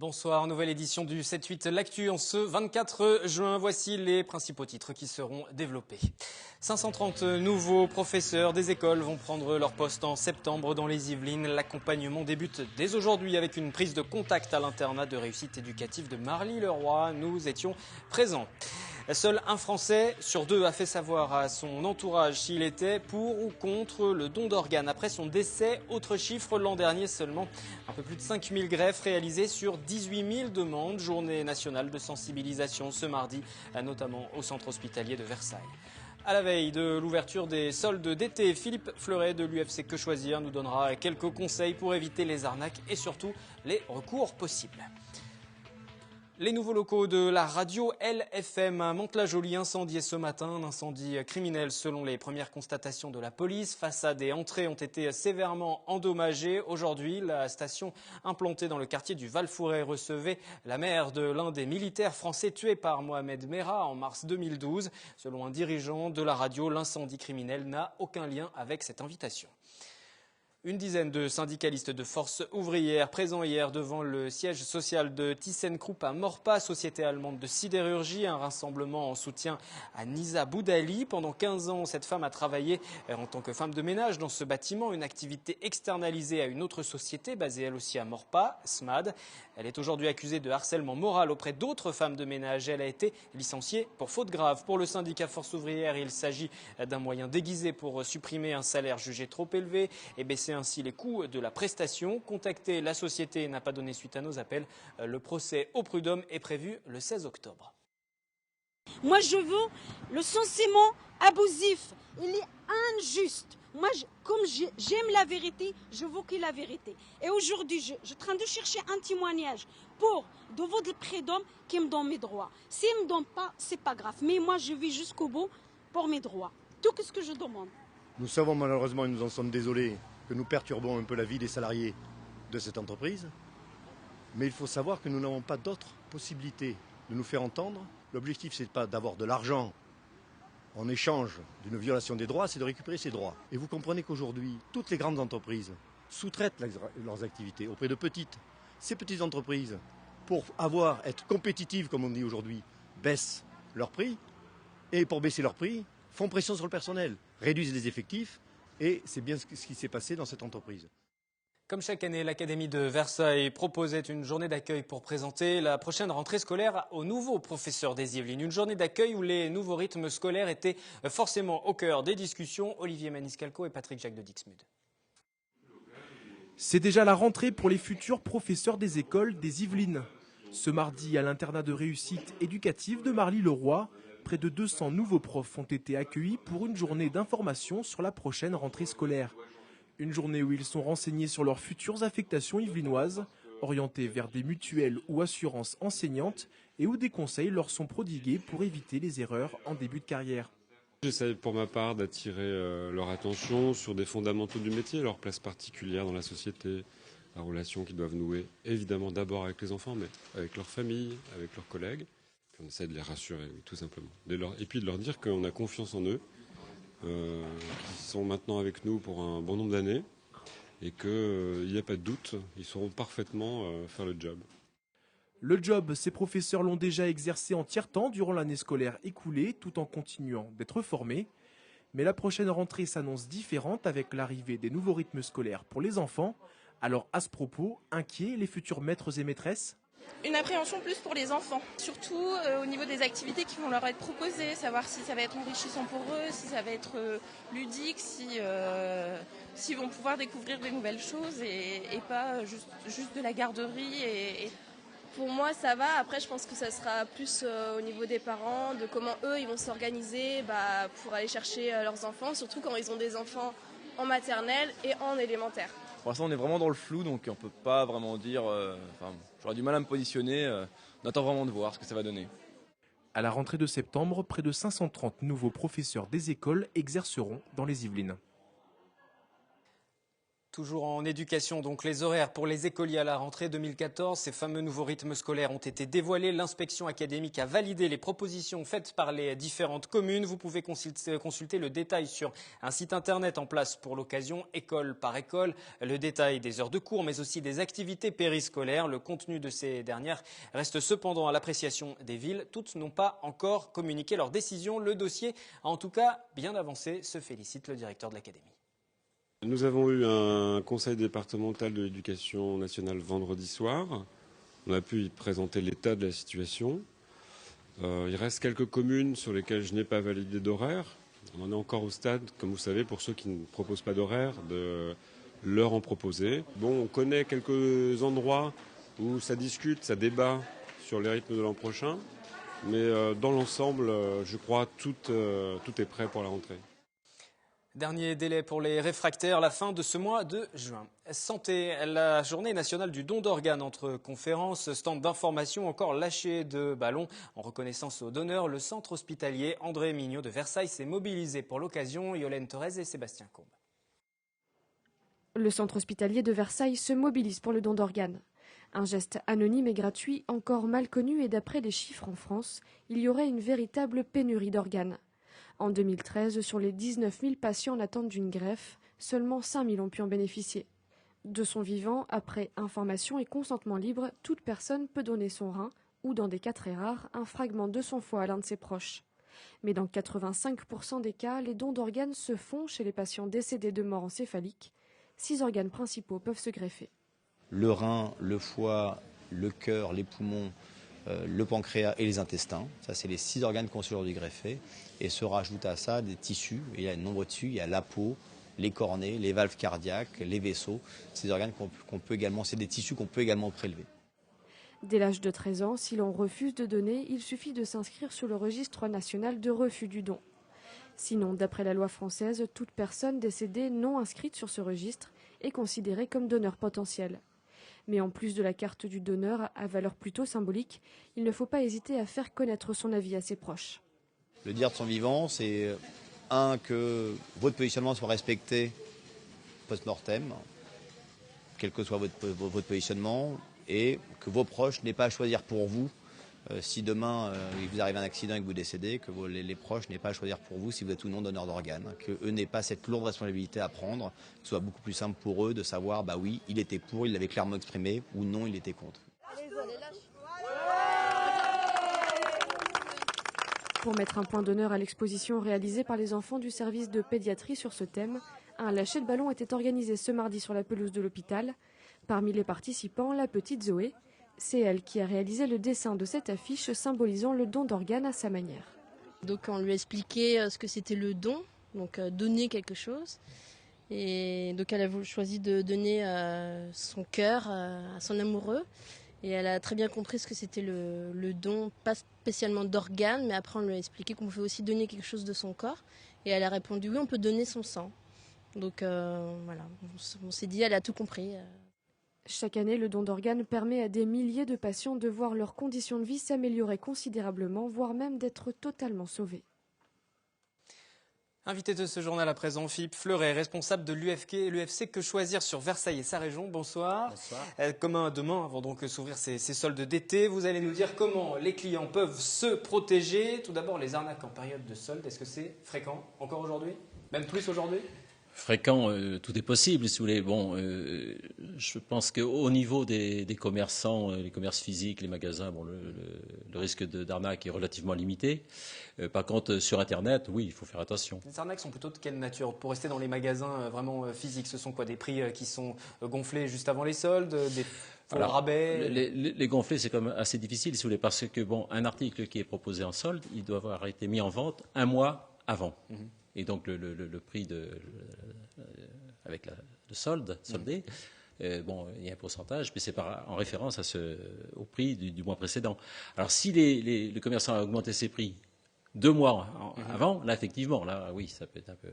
Bonsoir, nouvelle édition du 7-8 L'Actu en ce 24 juin. Voici les principaux titres qui seront développés. 530 nouveaux professeurs des écoles vont prendre leur poste en septembre dans les Yvelines. L'accompagnement débute dès aujourd'hui avec une prise de contact à l'internat de réussite éducative de Marly-le-Roi. Nous étions présents. Seul un Français sur deux a fait savoir à son entourage s'il était pour ou contre le don d'organes. Après son décès, autre chiffre, l'an dernier seulement un peu plus de 5000 greffes réalisées sur 18 000 demandes. Journée nationale de sensibilisation ce mardi, notamment au centre hospitalier de Versailles. À la veille de l'ouverture des soldes d'été, Philippe Fleuret de l'UFC Que Choisir nous donnera quelques conseils pour éviter les arnaques et surtout les recours possibles. Les nouveaux locaux de la radio LFM à Mantes-la-Jolie incendiés ce matin. Un incendie criminel selon les premières constatations de la police. Façades et entrées ont été sévèrement endommagées. Aujourd'hui, la station implantée dans le quartier du Val-Fouret recevait la mère de l'un des militaires français tués par Mohamed Merah en mars 2012. Selon un dirigeant de la radio, l'incendie criminel n'a aucun lien avec cette invitation. Une dizaine de syndicalistes de Force ouvrière présents hier devant le siège social de ThyssenKrupp à Maurepas, société allemande de sidérurgie. Un rassemblement en soutien à Nisa Boudali. Pendant 15 ans, cette femme a travaillé en tant que femme de ménage dans ce bâtiment, une activité externalisée à une autre société basée elle aussi à Maurepas, SMAD. Elle est aujourd'hui accusée de harcèlement moral auprès d'autres femmes de ménage. Elle a été licenciée pour faute grave. Pour le syndicat Force ouvrière, il s'agit d'un moyen déguisé pour supprimer un salaire jugé trop élevé et baisser ainsi les coûts de la prestation. Contacter la société n'a pas donné suite à nos appels. Le procès au prud'homme est prévu le 16 octobre. Moi, je veux le licenciement abusif. Il est injuste. Moi, comme j'aime la vérité, je veux qu'il y ait la vérité. Et aujourd'hui, je suis en train de chercher un témoignage pour devant le prud'homme qui me donne mes droits. S'il ne me donne pas, c'est pas grave. Mais moi, je vis jusqu'au bout pour mes droits. Tout ce que je demande. Nous savons malheureusement, et nous en sommes désolés, que nous perturbons un peu la vie des salariés de cette entreprise. Mais il faut savoir que nous n'avons pas d'autre possibilité de nous faire entendre. L'objectif, ce n'est pas d'avoir de l'argent en échange d'une violation des droits, c'est de récupérer ces droits. Et vous comprenez qu'aujourd'hui, toutes les grandes entreprises sous-traitent leurs activités auprès de petites. Ces petites entreprises, pour être compétitives, comme on dit aujourd'hui, baissent leurs prix. Et pour baisser leurs prix, font pression sur le personnel, réduisent les effectifs. Et c'est bien ce qui s'est passé dans cette entreprise. Comme chaque année, l'Académie de Versailles proposait une journée d'accueil pour présenter la prochaine rentrée scolaire aux nouveaux professeurs des Yvelines. Une journée d'accueil où les nouveaux rythmes scolaires étaient forcément au cœur des discussions. Olivier Maniscalco et Patrick Jacques de Dixmude. C'est déjà la rentrée pour les futurs professeurs des écoles des Yvelines. Ce mardi, à l'internat de réussite éducative de Marly-le-Roi, près de 200 nouveaux profs ont été accueillis pour une journée d'information sur la prochaine rentrée scolaire. Une journée où ils sont renseignés sur leurs futures affectations yvelinoises, orientées vers des mutuelles ou assurances enseignantes et où des conseils leur sont prodigués pour éviter les erreurs en début de carrière. J'essaie pour ma part d'attirer leur attention sur des fondamentaux du métier, leur place particulière dans la société, la relation qu'ils doivent nouer, évidemment d'abord avec les enfants, mais avec leur famille, avec leurs collègues. On essaie de les rassurer, oui, tout simplement. Et puis de leur dire qu'on a confiance en eux, qu'ils sont maintenant avec nous pour un bon nombre d'années et qu'il n'y a pas de doute, ils sauront parfaitement faire le job. Le job, ces professeurs l'ont déjà exercé en tiers-temps durant l'année scolaire écoulée, tout en continuant d'être formés. Mais la prochaine rentrée s'annonce différente avec l'arrivée des nouveaux rythmes scolaires pour les enfants. Alors à ce propos, inquiets les futurs maîtres et maîtresses ? Une appréhension plus pour les enfants, surtout au niveau des activités qui vont leur être proposées, savoir si ça va être enrichissant pour eux, si ça va être ludique, s'ils vont pouvoir découvrir des nouvelles choses et pas juste de la garderie. Pour moi, ça va. Après, je pense que ça sera plus au niveau des parents, de comment eux, ils vont s'organiser pour aller chercher leurs enfants, surtout quand ils ont des enfants en maternelle et en élémentaire. Pour l'instant, on est vraiment dans le flou, donc on ne peut pas vraiment dire... j'aurais du mal à me positionner. On attend vraiment de voir ce que ça va donner. À la rentrée de septembre, près de 530 nouveaux professeurs des écoles exerceront dans les Yvelines. Toujours en éducation, donc les horaires pour les écoliers à la rentrée 2014, ces fameux nouveaux rythmes scolaires ont été dévoilés. L'inspection académique a validé les propositions faites par les différentes communes. Vous pouvez consulter le détail sur un site internet en place pour l'occasion, école par école. Le détail des heures de cours, mais aussi des activités périscolaires. Le contenu de ces dernières reste cependant à l'appréciation des villes. Toutes n'ont pas encore communiqué leur décision. Le dossier a en tout cas bien avancé, se félicite le directeur de l'académie. Nous avons eu un conseil départemental de l'éducation nationale vendredi soir. On a pu y présenter l'état de la situation. Il reste quelques communes sur lesquelles je n'ai pas validé d'horaire. On en est encore au stade, comme vous savez, pour ceux qui ne proposent pas d'horaire, de leur en proposer. Bon, on connaît quelques endroits où ça discute, ça débat sur les rythmes de l'an prochain. Mais dans l'ensemble, je crois tout est prêt pour la rentrée. Dernier délai pour les réfractaires, la fin de ce mois de juin. Santé, la journée nationale du don d'organes entre conférences, stands d'information, encore lâcher de ballons. En reconnaissance aux donneurs, le centre hospitalier André Mignot de Versailles s'est mobilisé pour l'occasion. Yolène Thorez et Sébastien Combe. Le centre hospitalier de Versailles se mobilise pour le don d'organes. Un geste anonyme et gratuit, encore mal connu et d'après les chiffres en France, il y aurait une véritable pénurie d'organes. En 2013, sur les 19 000 patients en attente d'une greffe, seulement 5 000 ont pu en bénéficier. De son vivant, après information et consentement libre, toute personne peut donner son rein ou, dans des cas très rares, un fragment de son foie à l'un de ses proches. Mais dans 85% des cas, les dons d'organes se font chez les patients décédés de mort encéphalique. 6 organes principaux peuvent se greffer. Le rein, le foie, le cœur, les poumons, le pancréas et les intestins. Ça, c'est les 6 organes qu'on se aujourd'hui greffer. Et se rajoute à ça des tissus. Et il y a de nombreux tissus. Il y a la peau, les cornets, les valves cardiaques, les vaisseaux. Ces organes qu'on peut également, c'est des tissus qu'on peut également prélever. Dès l'âge de 13 ans, si l'on refuse de donner, il suffit de s'inscrire sur le registre national de refus du don. Sinon, d'après la loi française, toute personne décédée non inscrite sur ce registre est considérée comme donneur potentiel. Mais en plus de la carte du donneur à valeur plutôt symbolique, il ne faut pas hésiter à faire connaître son avis à ses proches. Le dire de son vivant, c'est que votre positionnement soit respecté post-mortem, quel que soit votre positionnement, et que vos proches n'aient pas à choisir pour vous. Si demain il vous arrive un accident et que vous décédez, que les proches n'aient pas à choisir pour vous si vous êtes ou non donneur d'organes, qu'eux n'aient pas cette lourde responsabilité à prendre, que ce soit beaucoup plus simple pour eux de savoir, bah oui, il était pour, il l'avait clairement exprimé, ou non, il était contre. Pour mettre un point d'honneur à l'exposition réalisée par les enfants du service de pédiatrie sur ce thème, un lâcher de ballon était organisé ce mardi sur la pelouse de l'hôpital. Parmi les participants, la petite Zoé. C'est elle qui a réalisé le dessin de cette affiche symbolisant le don d'organes à sa manière. Donc on lui a expliqué ce que c'était le don, donc donner quelque chose. Et donc elle a choisi de donner son cœur à son amoureux. Et elle a très bien compris ce que c'était le don, pas spécialement d'organes, mais après on lui a expliqué qu'on pouvait aussi donner quelque chose de son corps. Et elle a répondu oui, on peut donner son sang. Donc voilà, on s'est dit, elle a tout compris. Chaque année, le don d'organes permet à des milliers de patients de voir leurs conditions de vie s'améliorer considérablement, voire même d'être totalement sauvés. Invité de ce journal à présent, Philippe Fleuret, responsable de l'UFC Que Choisir sur Versailles et sa région. Bonsoir. Bonsoir. Comme demain, avant donc s'ouvrir ces soldes d'été, vous allez nous dire comment les clients peuvent se protéger. Tout d'abord, les arnaques en période de solde, est-ce que c'est fréquent encore aujourd'hui? Même plus aujourd'hui? Fréquent, tout est possible, si vous voulez. Bon, je pense qu'au niveau des commerçants, les commerces physiques, les magasins, bon, le risque d'arnaque est relativement limité. Par contre, sur Internet, oui, il faut faire attention. Les arnaques sont plutôt de quelle nature? Pour rester dans les magasins vraiment physiques, ce sont quoi? Des prix qui sont gonflés juste avant les soldes, des rabais? Les gonflés, c'est quand même assez difficile, si vous voulez, parce que bon, un article qui est proposé en solde, il doit avoir été mis en vente un mois avant. Et donc le prix avec le solde, soldé, bon, il y a un pourcentage, mais c'est en référence au prix du mois précédent. Alors si le commerçant a augmenté ses prix 2 mois avant, là effectivement, là oui, ça peut être un peu...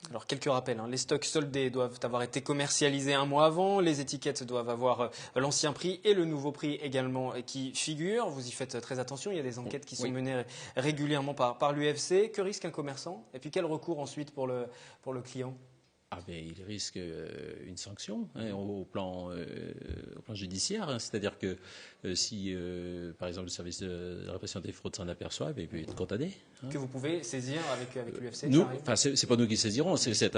Alors quelques rappels, les stocks soldés doivent avoir été commercialisés un mois avant, les étiquettes doivent avoir l'ancien prix et le nouveau prix également qui figurent. Vous y faites très attention, il y a des enquêtes qui sont menées régulièrement par l'UFC. Que risque un commerçant? Et puis quel recours ensuite pour le client? Ah ben, il risque une sanction au plan judiciaire. C'est-à-dire que si, par exemple, le service de répression des fraudes s'en aperçoit, il peut être condamné. Que vous pouvez saisir avec l'UFC. Nous, c'est pas nous qui saisirons, c'est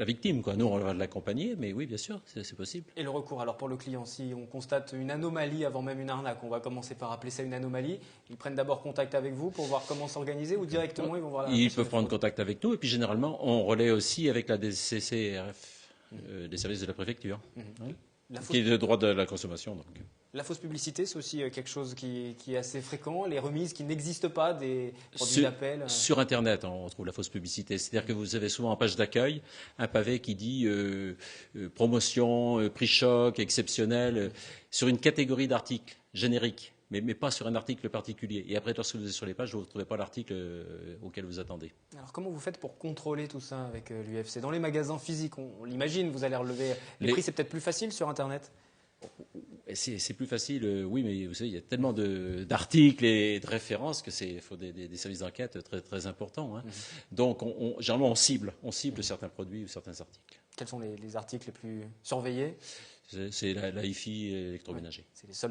la victime, quoi. Nous, on va l'accompagner, mais oui, bien sûr, c'est possible. Et le recours, alors pour le client, si on constate une anomalie avant même une arnaque, on va commencer par appeler ça une anomalie, ils prennent d'abord contact avec vous pour voir comment s'organiser ou directement ils vont voir la Ils peuvent prendre contact avec nous et puis généralement, on relaie aussi avec la DCCRF, les services de la préfecture, qui est le droit de la consommation. Donc. La fausse publicité, c'est aussi quelque chose qui est assez fréquent. Les remises qui n'existent pas, des produits d'appel. Sur Internet, on trouve la fausse publicité. C'est-à-dire que vous avez souvent en page d'accueil un pavé qui dit promotion, prix choc, exceptionnel, sur une catégorie d'articles génériques, mais pas sur un article particulier. Et après, lorsque vous êtes sur les pages, vous ne retrouvez pas l'article auquel vous attendez. Alors, comment vous faites pour contrôler tout ça avec l'UFC? Dans les magasins physiques, on l'imagine, vous allez relever les prix, c'est peut-être plus facile sur Internet? C'est plus facile, oui, mais vous savez, il y a tellement d'articles et de références que il faut des services d'enquête très, très importants. Donc, généralement, on cible certains produits ou certains articles. Quels sont les articles les plus surveillés? C'est la hi-fi et l'électroménager. C'est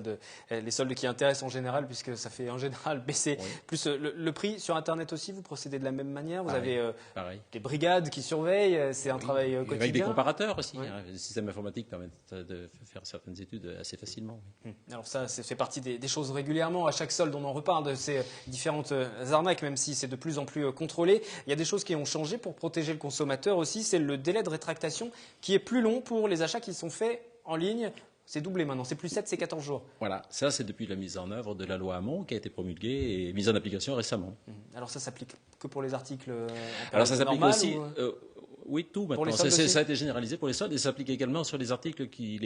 les soldes qui intéressent en général, puisque ça fait en général baisser plus le prix. Sur Internet aussi, vous procédez de la même manière. Vous avez des brigades qui surveillent. C'est un travail quotidien. Avec des comparateurs aussi. Le système informatique permet de faire certaines études assez facilement. Alors ça fait partie des choses régulièrement. À chaque solde, on en reparle de ces différentes arnaques, même si c'est de plus en plus contrôlé. Il y a des choses qui ont changé pour protéger le consommateur aussi. C'est le délai de rétractation qui est plus long pour les achats qui sont faits en ligne. C'est doublé maintenant, c'est plus 7, c'est 14 jours. Voilà, ça c'est depuis la mise en œuvre de la loi Hamon qui a été promulguée et mise en application récemment. Alors ça s'applique que pour les articles Alors ça s'applique aussi, ou... oui, tout maintenant. Ça a été généralisé pour les soldes et ça s'applique également sur les articles qui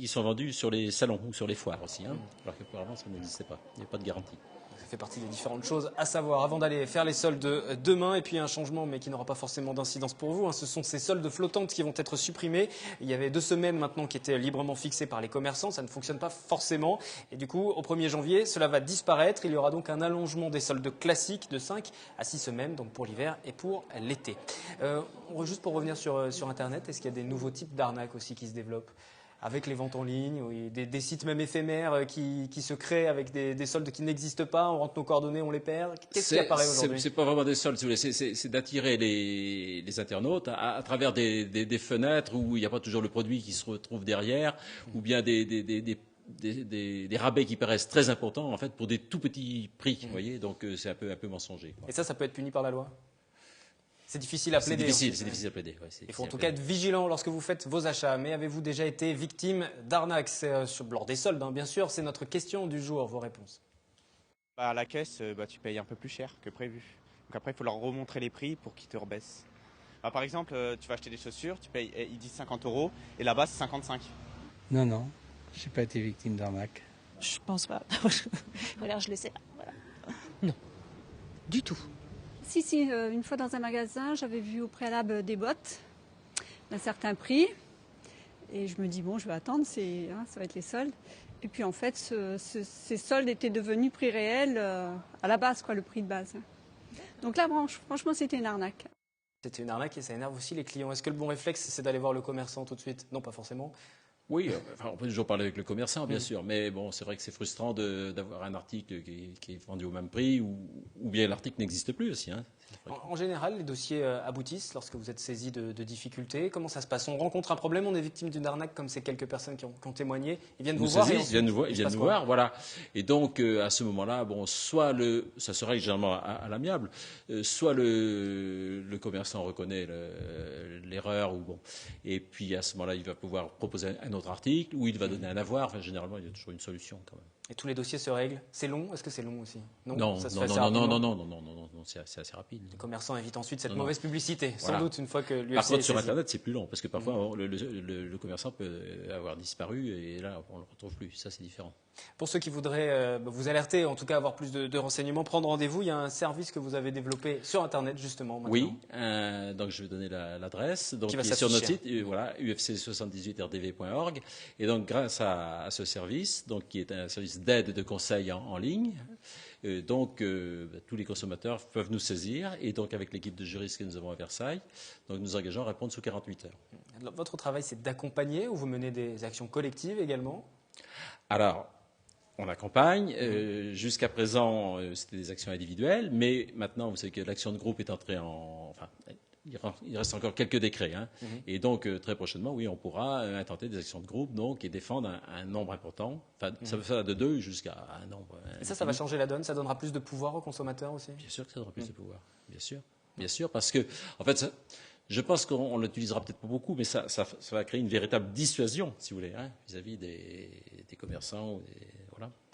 sont vendus sur les salons ou sur les foires aussi. Alors que pour avant ça n'existait pas, il n'y avait pas de garantie. Ça fait partie des différentes choses à savoir avant d'aller faire les soldes demain. Et puis un changement, mais qui n'aura pas forcément d'incidence pour vous. Ce sont ces soldes flottantes qui vont être supprimées. Il y avait 2 semaines maintenant qui étaient librement fixées par les commerçants. Ça ne fonctionne pas forcément. Et du coup, au 1er janvier, cela va disparaître. Il y aura donc un allongement des soldes classiques de 5 à 6 semaines, donc pour l'hiver et pour l'été. Juste pour revenir sur Internet, est-ce qu'il y a des nouveaux types d'arnaques aussi qui se développent ? Avec les ventes en ligne, oui, des sites même éphémères qui se créent avec des soldes qui n'existent pas, on rentre nos coordonnées, on les perd. Qu'est-ce qui apparaît aujourd'hui? C'est pas vraiment des soldes, si vous voulez, c'est d'attirer les internautes à travers des fenêtres où il n'y a pas toujours le produit qui se retrouve derrière, ou bien des rabais qui paraissent très importants en fait pour des tout petits prix, vous voyez, donc c'est un peu mensonger. Et ça peut être puni par la loi? C'est difficile à plaider. C'est difficile à plaider. Ouais, il faut en tout cas être vigilant lorsque vous faites vos achats. Mais avez-vous déjà été victime d'arnaques? Lors des soldes, bien sûr. C'est notre question du jour. Vos réponses. À la caisse, tu payes un peu plus cher que prévu. Donc après, il faut leur remontrer les prix pour qu'ils te rebaissent. Par exemple, tu vas acheter des chaussures, ils disent 50 € et là-bas, c'est 55. Non, je n'ai pas été victime d'arnaque. Je pense pas. Voilà, je le sais. Voilà. Non, du tout. Si, une fois dans un magasin, j'avais vu au préalable des bottes d'un certain prix. Et je me dis, bon, je vais attendre, ça va être les soldes. Et puis en fait, ces soldes étaient devenus prix réel à la base, le prix de base. Donc là, franchement, c'était une arnaque. C'était une arnaque et ça énerve aussi les clients. Est-ce que le bon réflexe, c'est d'aller voir le commerçant tout de suite? Non, pas forcément. Oui, on peut toujours parler avec le commerçant, bien sûr, mais bon, c'est vrai que c'est frustrant d'avoir un article qui est vendu au même prix ou bien l'article n'existe plus aussi. En général, les dossiers aboutissent lorsque vous êtes saisi de difficultés. Comment ça se passe? On rencontre un problème, on est victime d'une arnaque comme ces quelques personnes qui ont témoigné. Ils viennent vous voir. Ils viennent nous voir, voilà. Et donc, à ce moment-là, soit ça se règle généralement à l'amiable, soit le commerçant reconnaît l'erreur, et puis à ce moment-là, il va pouvoir proposer un autre article, ou il va donner un avoir. Enfin, généralement, il y a toujours une solution quand même. Et tous les dossiers se règlent? C'est long? Est-ce que c'est long aussi? Non, c'est assez rapide. Les commerçants évitent ensuite cette mauvaise publicité, sans doute, une fois que l'UFC. Par contre, sur Internet, c'est plus long, parce que parfois, le commerçant peut avoir disparu, et là, on ne le retrouve plus. Ça, c'est différent. Pour ceux qui voudraient vous alerter, en tout cas avoir plus de renseignements, prendre rendez-vous, il y a un service que vous avez développé sur Internet, justement, maintenant. Oui, donc je vais donner l'adresse, qui est sur notre site, ufc78rdv.org. Et donc, grâce à ce service, qui est un service service d'aide et de conseil en ligne. Donc, tous les consommateurs peuvent nous saisir. Et donc, avec l'équipe de juristes que nous avons à Versailles, donc, nous engageons à répondre sous 48 heures. Votre travail, c'est d'accompagner ou vous menez des actions collectives également? Alors, on accompagne. Jusqu'à présent, c'était des actions individuelles. Mais maintenant, vous savez que l'action de groupe est entrée en... Enfin, il reste encore quelques décrets. Et donc, très prochainement, oui, on pourra intenter des actions de groupe donc, et défendre un nombre important. Enfin, ça peut faire de 2 jusqu'à un nombre. Et ça va changer la donne? Ça donnera plus de pouvoir aux consommateurs aussi? Bien sûr que ça donnera plus de pouvoir. Bien sûr. Bien sûr, parce que, en fait, je pense qu'on l'utilisera peut-être pas beaucoup, mais ça va créer une véritable dissuasion, si vous voulez, vis-à-vis des commerçants.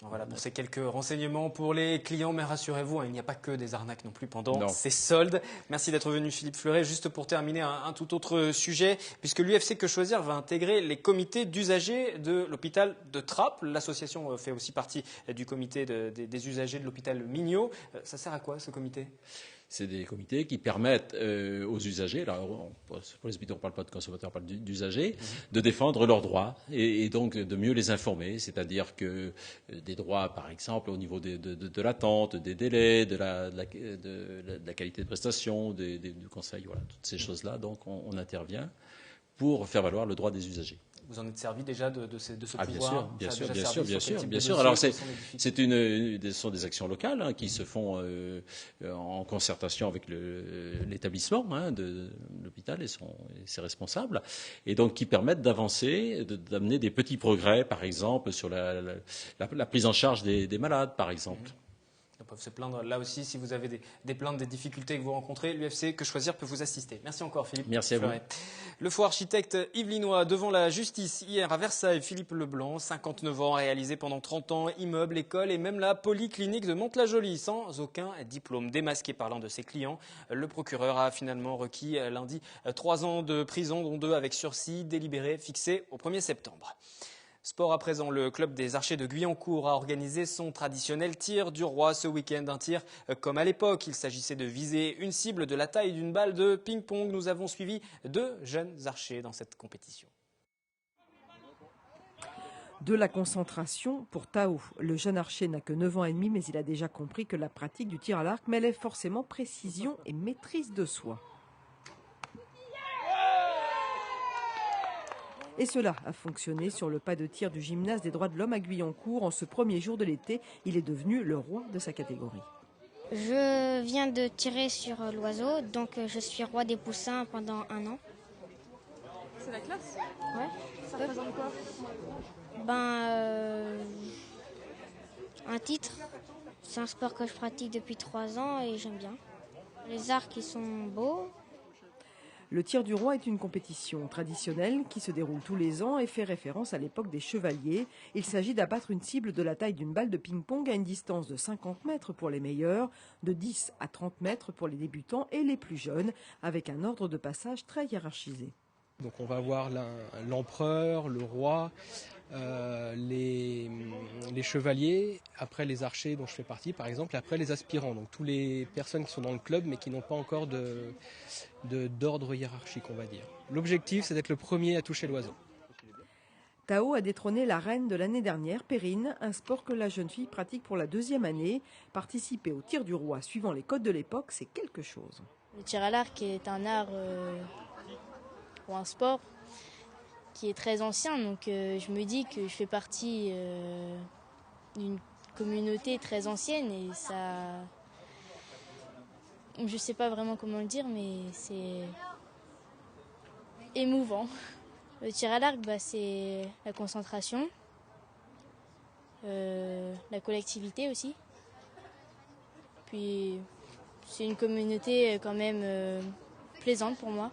Voilà pour ces quelques renseignements pour les clients, mais rassurez-vous, il n'y a pas que des arnaques non plus pendant ces soldes. Merci d'être venu Philippe Fleuret. Juste pour terminer, un tout autre sujet, puisque l'UFC Que Choisir va intégrer les comités d'usagers de l'hôpital de Trappes. L'association fait aussi partie du comité des usagers de l'hôpital Mignot. Ça sert à quoi ce comité ? C'est des comités qui permettent aux usagers, alors pour les hôpitaux on ne parle pas de consommateurs, on parle d'usagers, de défendre leurs droits et donc de mieux les informer, c'est-à-dire que des droits par exemple au niveau de l'attente, des délais, de la qualité de prestation, du conseil, voilà, toutes ces choses-là, donc on intervient pour faire valoir le droit des usagers. Vous en êtes servi déjà de ce pouvoir? Bien sûr. Alors, ce sont des actions locales qui se font en concertation avec l'établissement de l'hôpital et ses responsables, et donc qui permettent d'avancer, d'amener des petits progrès, par exemple, sur la prise en charge des malades, par exemple. Ils peuvent se plaindre là aussi si vous avez des plaintes, des difficultés que vous rencontrez. L'UFC Que Choisir peut vous assister. Merci encore Philippe. Merci à vous. Le faux architecte yvelinois devant la justice hier à Versailles, Philippe Leblanc, 59 ans, réalisé pendant 30 ans, immeuble, école et même la polyclinique de Mantes-la-Jolie, sans aucun diplôme. Démasqué par l'un de ses clients, le procureur a finalement requis lundi 3 ans de prison, dont 2 avec sursis, délibéré fixé au 1er septembre. Sport à présent, le club des Archers de Guyancourt a organisé son traditionnel tir du roi ce week-end. Un tir comme à l'époque, il s'agissait de viser une cible de la taille d'une balle de ping-pong. Nous avons suivi 2 jeunes archers dans cette compétition. De la concentration pour Tao. Le jeune archer n'a que 9 ans et demi, mais il a déjà compris que la pratique du tir à l'arc mêlait forcément précision et maîtrise de soi. Et cela a fonctionné sur le pas de tir du gymnase des droits de l'homme à Guyancourt. En ce premier jour de l'été, il est devenu le roi de sa catégorie. Je viens de tirer sur l'oiseau, donc je suis roi des poussins pendant 1 an. C'est la classe? Ouais. Ça représente quoi? Un titre. C'est un sport que je pratique depuis 3 ans et j'aime bien. Les arcs, ils sont beaux. Le tir du roi est une compétition traditionnelle qui se déroule tous les ans et fait référence à l'époque des chevaliers. Il s'agit d'abattre une cible de la taille d'une balle de ping-pong à une distance de 50 mètres pour les meilleurs, de 10 à 30 mètres pour les débutants et les plus jeunes, avec un ordre de passage très hiérarchisé. Donc on va voir l'empereur, le roi, les chevaliers, après les archers dont je fais partie par exemple, et après les aspirants, donc toutes les personnes qui sont dans le club mais qui n'ont pas encore d'ordre hiérarchique, on va dire. L'objectif, c'est d'être le premier à toucher l'oiseau. Tao a détrôné la reine de l'année dernière, Perrine, un sport que la jeune fille pratique pour la 2e année. Participer au tir du roi suivant les codes de l'époque, c'est quelque chose. Le tir à l'arc est un art ou un sport qui est très ancien, donc je me dis que je fais partie d'une communauté très ancienne et ça... Je sais pas vraiment comment le dire, mais c'est émouvant. Le tir à l'arc, c'est la concentration, la collectivité aussi. Puis c'est une communauté quand même plaisante pour moi.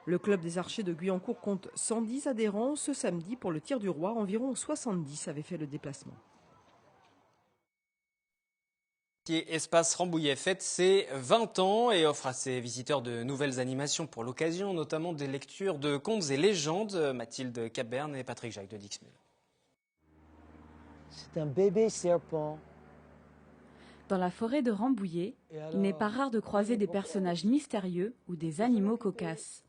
Le club des archers de Guyancourt compte 110 adhérents. Ce samedi, pour le tir du roi, environ 70 avaient fait le déplacement. Espace Rambouillet fête ses 20 ans et offre à ses visiteurs de nouvelles animations pour l'occasion, notamment des lectures de contes et légendes. Mathilde Capberne et Patrick Jacques de Dixmude. C'est un bébé serpent. Dans la forêt de Rambouillet, il n'est pas rare de croiser des personnages mystérieux ou des animaux cocasses.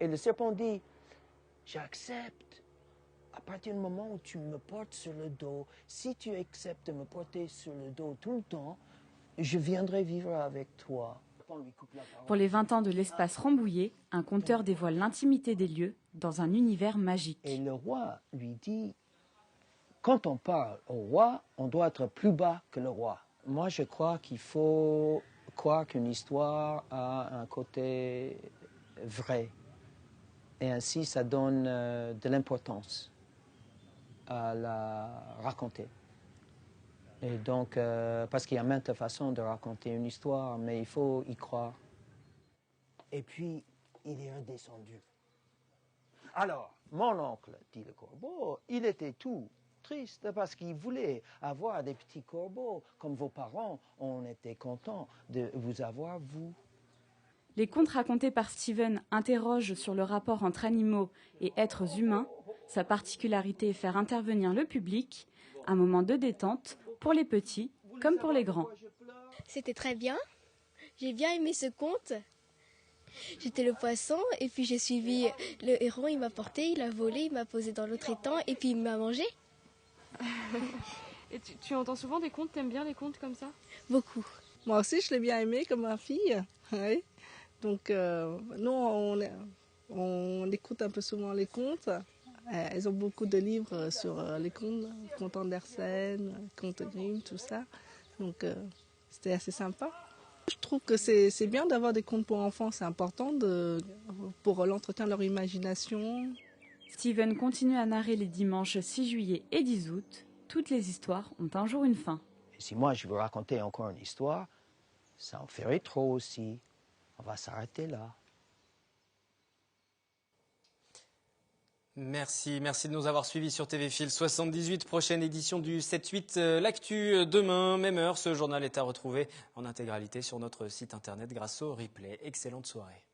Et le serpent dit « J'accepte ». à partir du moment où tu me portes sur le dos, si tu acceptes de me porter sur le dos tout le temps, je viendrai vivre avec toi. Pour les 20 ans de l'espace Rambouillet, un conteur dévoile l'intimité des lieux dans un univers magique. Et le roi lui dit, quand on parle au roi, on doit être plus bas que le roi. Moi, je crois qu'il faut croire qu'une histoire a un côté vrai. Et ainsi, ça donne de l'importance à la raconter. Et donc, parce qu'il y a maintes façons de raconter une histoire, mais il faut y croire. Et puis, il est redescendu. Alors, mon oncle, dit le corbeau, il était tout triste parce qu'il voulait avoir des petits corbeaux. Comme vos parents, on était contents de vous avoir, vous. Les contes racontés par Steven interrogent sur le rapport entre animaux et êtres humains. Sa particularité est faire intervenir le public, un moment de détente pour les petits comme pour les grands. C'était très bien. J'ai bien aimé ce conte. J'étais le poisson et puis j'ai suivi le héron, il m'a porté, il a volé, il m'a posé dans l'autre étang et puis il m'a mangé. Et tu entends souvent des contes, t'aimes bien les contes comme ça? Beaucoup. Moi aussi, je l'ai bien aimé comme ma fille. Oui. Donc, nous, on écoute un peu souvent les contes. Elles ont beaucoup de livres sur les contes Andersen, contes Grimm, tout ça. Donc, c'était assez sympa. Je trouve que c'est bien d'avoir des contes pour enfants. C'est important pour l'entretien de leur imagination. Steven continue à narrer les dimanches 6 juillet et 10 août. Toutes les histoires ont un jour une fin. Et si moi, je veux raconter encore une histoire, ça en ferait trop aussi. On va s'arrêter là. Merci de nous avoir suivis sur TV Fil 78, prochaine édition du 7-8. L'actu demain, même heure. Ce journal est à retrouver en intégralité sur notre site internet grâce au replay. Excellente soirée.